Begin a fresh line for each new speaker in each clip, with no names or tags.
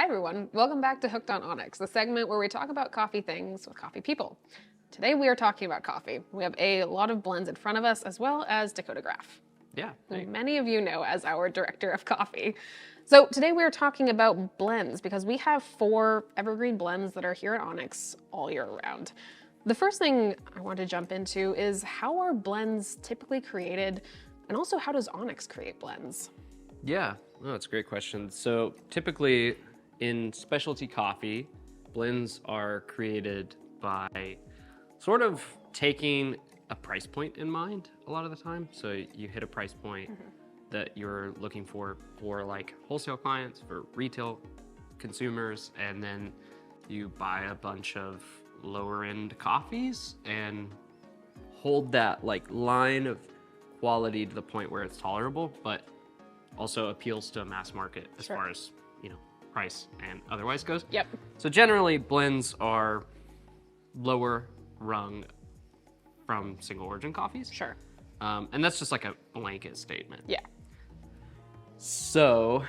everyone, welcome back to Hooked on Onyx, the segment where we talk about coffee things with coffee people. Today we are talking about coffee. We have a lot of blends in front of us, as well as Dakota Graff, who many of you know as our director of coffee. So today we are talking about blends because we have 4 evergreen blends that are here at Onyx all year round. The first thing I want to jump into is how are blends typically created, and also how does Onyx create blends?
Yeah, that's a great question. So typically in specialty coffee, blends are created by sort of taking a price point in mind a lot of the time. So you hit a price point that you're looking for like wholesale clients, for retail consumers, and then you buy a bunch of lower end coffees and hold that like line of quality to the point where it's tolerable, but also appeals to a mass market as far as, price and otherwise goes.
Yep.
So generally blends are lower rung from single origin coffees.
Sure.
And that's just like a blanket statement.
Yeah.
So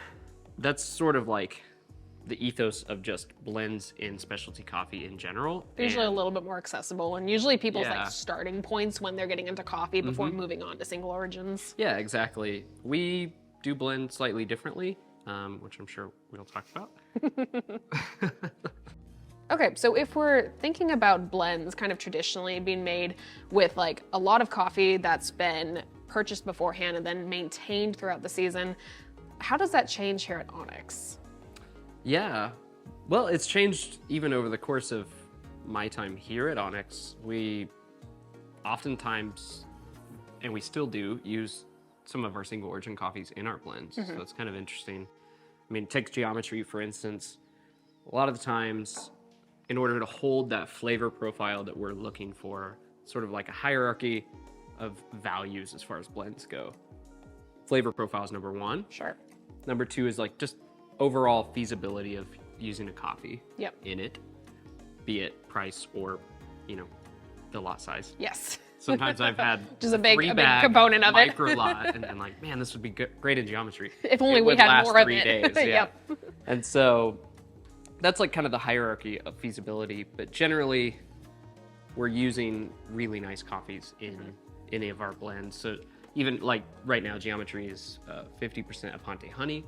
that's sort of like the ethos of just blends in specialty coffee in general.
Usually a little bit more accessible, and usually people's like starting points when they're getting into coffee before moving on to single origins.
Yeah, exactly. We do blend slightly differently, which I'm sure we'll talk about.
Okay, so if we're thinking about blends kind of traditionally being made with like a lot of coffee that's been purchased beforehand and then maintained throughout the season, how does that change here at Onyx?
Yeah, well, it's changed even over the course of my time here at Onyx. We oftentimes, and we still do, use some of our single origin coffees in our blends. So it's kind of interesting. I mean, take geometry, for instance. A lot of the times, in order to hold that flavor profile that we're looking for, sort of like a hierarchy of values as far as blends go. Flavor profile is number 1.
Sure.
Number 2 is like just overall feasibility of using a coffee in it, be it price or, the lot size.
Yes.
Sometimes I've had
just a big
component of micro lot, and then like, man, this would be great in geometry.
If only we had more of it.
3 days, yeah. And so that's like kind of the hierarchy of feasibility, but generally we're using really nice coffees in any of our blends. So even like right now, geometry is 50% Aponte honey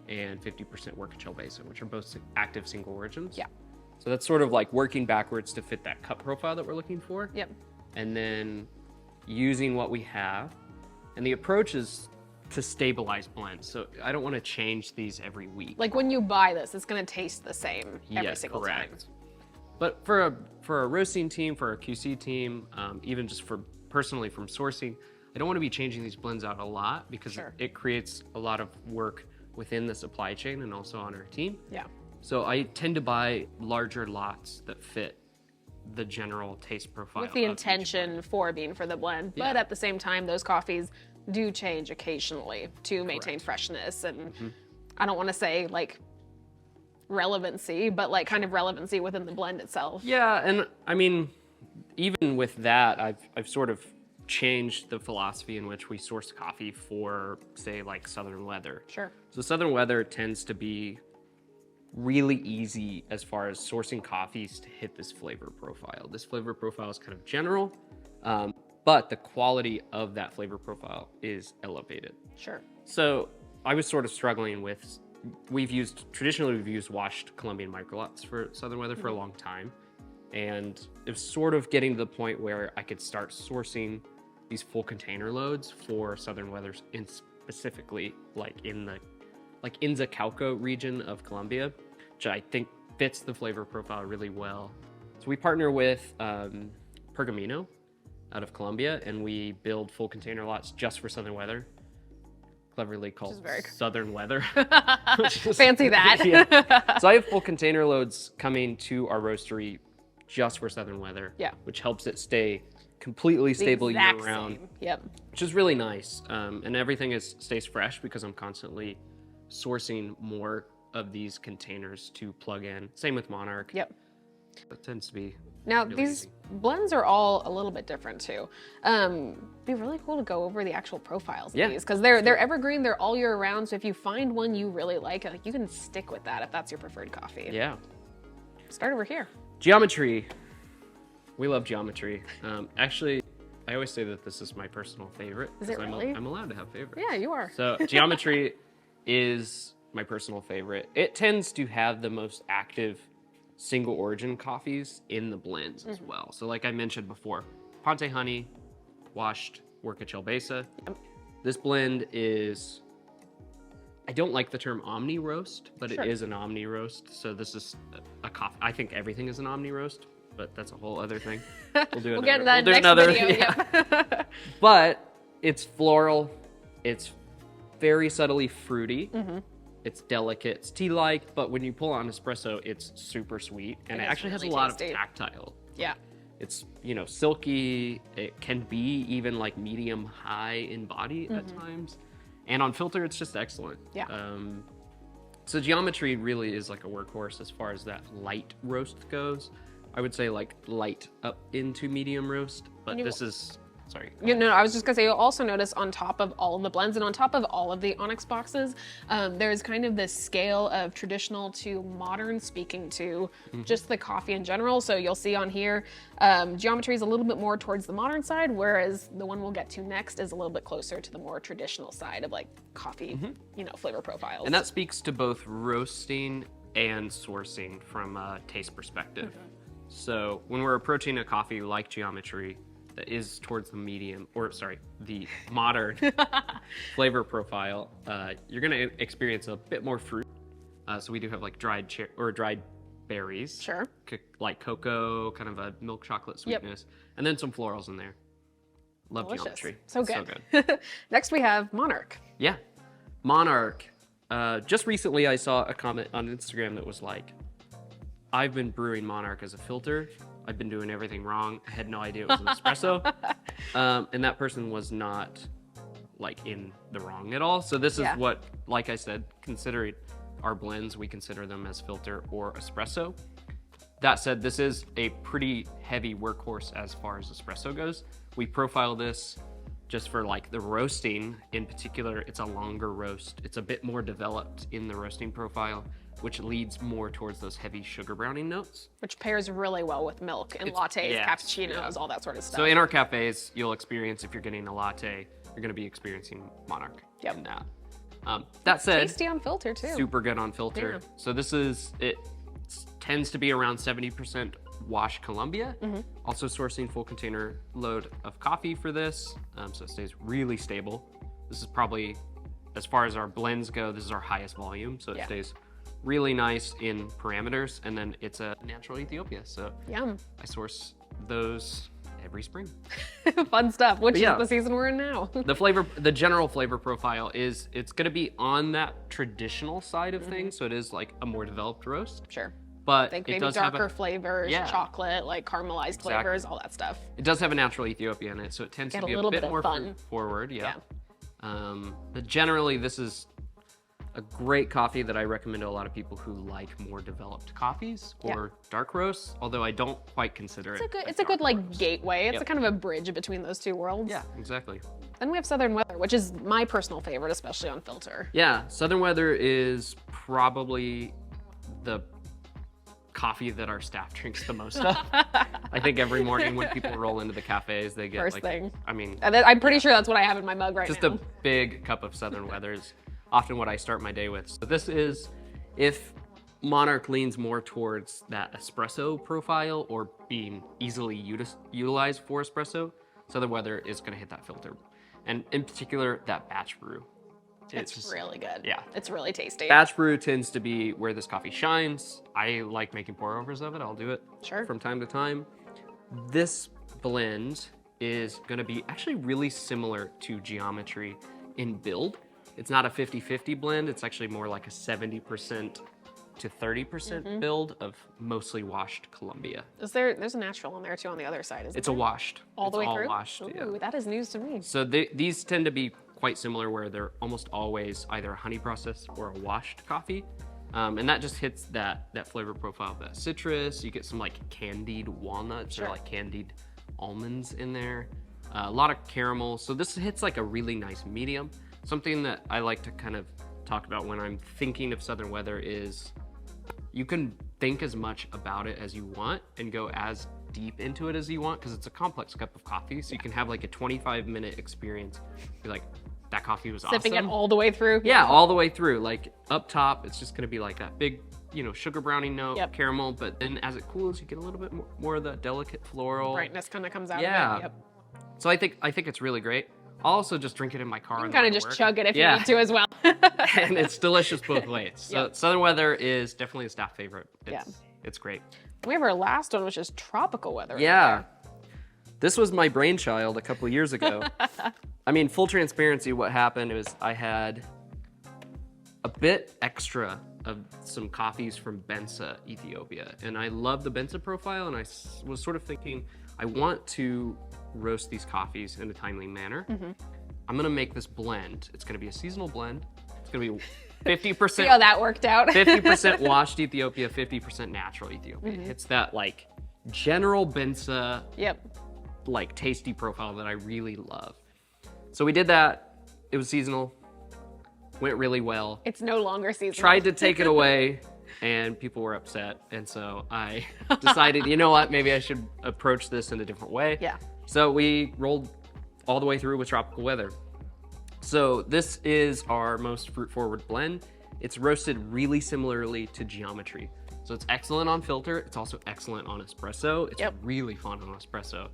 and 50% Workachel Basin, which are both active single origins.
Yeah.
So that's sort of like working backwards to fit that cup profile that we're looking for.
Yep.
And then using what we have. And the approach is to stabilize blends. So I don't want to change these every week.
Like when you buy this, it's going to taste the same every single time.
But for a roasting team, for a QC team, even just for personally from sourcing, I don't want to be changing these blends out a lot because it creates a lot of work within the supply chain and also on our team.
Yeah.
So I tend to buy larger lots that fit the general taste profile.
With the intention for being for the blend, but at the same time, those coffees do change occasionally to maintain freshness. And I don't want to say like relevancy, but like kind of relevancy within the blend itself.
Yeah, and I mean, even with that, I've sort of changed the philosophy in which we source coffee for, say, like Southern weather.
Sure.
So Southern weather tends to be really easy as far as sourcing coffees to hit this flavor profile. This flavor profile is kind of general, but the quality of that flavor profile is elevated.
Sure.
So I was sort of struggling with, traditionally we've used washed Colombian microlots for Southern weather for a long time. And it was sort of getting to the point where I could start sourcing these full container loads for Southern weathers, in specifically like in the Cauca region of Colombia, which I think fits the flavor profile really well. So we partner with Pergamino out of Colombia, and we build full container lots just for Southern weather, cleverly called Southern weather.
Fancy that.
So I have full container loads coming to our roastery just for Southern weather, which helps it stay completely stable year-round, which is really nice. And everything stays fresh because I'm constantly sourcing more of these containers to plug in. Same with Monarch. That tends to be
Now,
really
these
easy.
blends are all a little bit different too. Be really cool to go over the actual profiles of these because they're evergreen, they're all year round. So if you find one you really like you can stick with that if that's your preferred coffee.
Yeah.
Start over here.
Geometry. We love geometry. Actually, I always say that this is my personal favorite.
Is it really?
I'm allowed to have favorites.
Yeah, you are.
So geometry is my personal favorite. It tends to have the most active single origin coffees in the blends as well. So like I mentioned before, Ponte Honey, washed Huerca Chelbesa. This blend is, I don't like the term omni roast, but it is an omni roast. So this is a coffee. I think everything is an omni roast, but that's a whole other thing. We'll
get that next video.
But it's floral. It's very subtly fruity. It's delicate, it's tea-like, but when you pull on espresso, it's super sweet, and it actually has a lot of tactile.
Yeah.
It's, you know, silky. It can be even like medium high in body at times, and on filter, it's just excellent.
Yeah.
So geometry really is like a workhorse as far as that light roast goes. I would say like light up into medium roast, but this is. Sorry.
You know, I was just gonna say, you'll also notice on top of all of the blends and on top of all of the Onyx boxes, there's kind of this scale of traditional to modern, speaking to just the coffee in general. So you'll see on here, geometry is a little bit more towards the modern side, whereas the one we'll get to next is a little bit closer to the more traditional side of like coffee, you know, flavor profiles.
And that speaks to both roasting and sourcing from a taste perspective. So when we're approaching a coffee like geometry, that is towards the medium, or sorry, the modern flavor profile, you're gonna experience a bit more fruit. So we do have like dried berries.
Sure.
Like cocoa, kind of a milk chocolate sweetness, and then some florals in there. Love geometry.
So good. So good. Next we have Monarch.
Yeah, Monarch. Just recently I saw a comment on Instagram that was like, I've been brewing Monarch as a filter. I've been doing everything wrong. I had no idea it was an espresso. And that person was not like in the wrong at all. So this is what, like I said, considering our blends, we consider them as filter or espresso. That said, this is a pretty heavy workhorse as far as espresso goes. We profile this just for like the roasting in particular. It's a longer roast. It's a bit more developed in the roasting profile, which leads more towards those heavy sugar browning notes.
Which pairs really well with milk and lattes, cappuccinos, all that sort of stuff.
So in our cafes, you'll experience, if you're getting a latte, you're gonna be experiencing Monarch.
Yep.
In that. That said,
tasty on filter too.
Super good on filter.
Yeah.
So this is, it tends to be around 70% wash Colombia. Also sourcing full container load of coffee for this. So it stays really stable. This is probably, as far as our blends go, this is our highest volume. So it stays really nice in parameters, and then it's a natural Ethiopia, so I source those every spring.
Fun stuff, which is the season we're in now.
The general flavor profile is, it's going to be on that traditional side of things, so it is like a more developed roast.
Sure.
But
think
it
maybe
does
darker
have
chocolate, like caramelized flavors, all that stuff.
It does have a natural Ethiopia in it, so it tends to be a bit more fruit forward. But generally, this is a great coffee that I recommend to a lot of people who like more developed coffees or dark roasts, although I don't quite consider it.
It's a good like gateway. It's a kind of a bridge between those two worlds.
Yeah, exactly.
Then we have Southern Weather, which is my personal favorite, especially on filter.
Yeah, Southern Weather is probably the coffee that our staff drinks the most of. I think every morning when people roll into the cafes, they get
first thing.
I mean,
I'm pretty sure that's what I have in my mug right now.
Just a big cup of Southern Weather is often what I start my day with. So this is, if Monarch leans more towards that espresso profile or being easily utilized for espresso, Southern Weather is going to hit that filter. And in particular, that batch brew.
It's just really good.
Yeah.
It's really tasty.
Batch brew tends to be where this coffee shines. I like making pour-overs of it. I'll do it from time to time. This blend is going to be actually really similar to Geometry in build. It's not a 50-50 blend. It's actually more like a 70% to 30% build of mostly washed Colombia.
There's a natural in there too on the other side, isn't it?
It's a washed.
All the way through?
All washed,
Ooh, that is news to me.
So these tend to be quite similar, where they're almost always either a honey process or a washed coffee. And that just hits that flavor profile of that citrus. You get some like candied walnuts or like candied almonds in there. A lot of caramel. So this hits like a really nice medium. Something that I like to kind of talk about when I'm thinking of Southern Weather is you can think as much about it as you want and go as deep into it as you want, because it's a complex cup of coffee. So you can have like a 25-minute experience. Be like, that coffee was awesome.
Sipping it all the way through.
Yeah, all the way through. Like up top, it's just gonna be like that big, sugar brownie note, caramel. But then as it cools, you get a little bit more of the delicate floral
brightness kind of comes out.
Yeah.
Of it. Yep.
So I think it's really great. I'll also just drink it in my car.
You can kind of just chug it if you need to as well.
And it's delicious both ways. So Southern Weather is definitely a staff favorite. It's great.
We have our last one, which is Tropical Weather.
Yeah. This was my brainchild a couple of years ago. I mean, full transparency, what happened was I had a bit extra of some coffees from Bensa, Ethiopia. And I love the Bensa profile, and I was sort of thinking, I want to roast these coffees in a timely manner. I'm gonna make this blend. It's gonna be a seasonal blend. It's gonna be 50%.
See how that worked out.
50% washed Ethiopia, 50% natural Ethiopia. It hits that like general Bensa, like tasty profile that I really love. So we did that. It was seasonal. Went really well.
It's no longer seasonal.
Tried to take it away, and people were upset. And so I decided, you know what, maybe I should approach this in a different way.
Yeah.
So we rolled all the way through with Tropical Weather. So this is our most fruit-forward blend. It's roasted really similarly to Geometry. So it's excellent on filter. It's also excellent on espresso. It's really fun on espresso.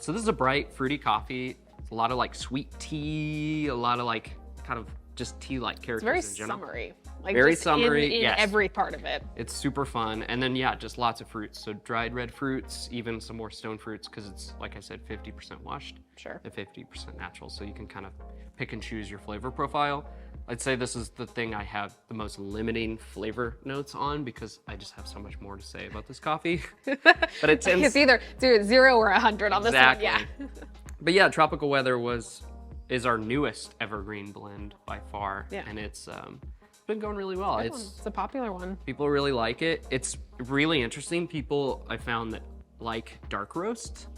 So this is a bright, fruity coffee. It's a lot of like sweet tea, a lot of like kind of just tea-like characters in general.
It's very summery. Like
very
just
summery,
in every part of it.
It's super fun. And then, just lots of fruits. So dried red fruits, even some more stone fruits, because it's, like I said, 50% washed and 50% natural. So you can kind of pick and choose your flavor profile. I'd say this is the thing I have the most limiting flavor notes on, because I just have so much more to say about this coffee. But it tends...
It's either 0 or 100 on this one, yeah.
But yeah, Tropical Weather is our newest evergreen blend by far.
Yeah.
And it's been going really well.
It's a popular one.
People really like it. It's really interesting. People I found that like dark roast,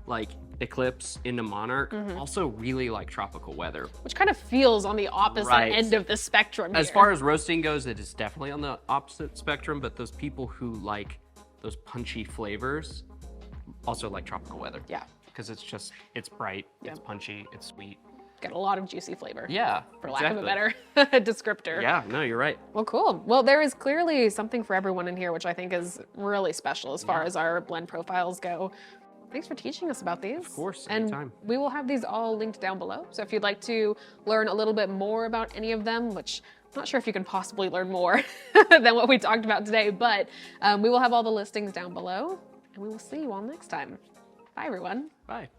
like Eclipse into Monarch, also really like Tropical Weather.
Which kind of feels on the opposite end of the spectrum here.
As far as roasting goes, it is definitely on the opposite spectrum, but those people who like those punchy flavors also like Tropical Weather.
Yeah.
Because it's bright, it's punchy, it's sweet.
Got a lot of juicy flavor.
Yeah,
for lack of a better descriptor.
Yeah, no, you're right.
Well, cool. Well, there is clearly something for everyone in here, which I think is really special as far as our blend profiles go. Thanks for teaching us about these.
Of course,
anytime. And we will have these all linked down below. So if you'd like to learn a little bit more about any of them, which I'm not sure if you can possibly learn more than what we talked about today, but we will have all the listings down below, and we will see you all next time. Bye, everyone.
Bye.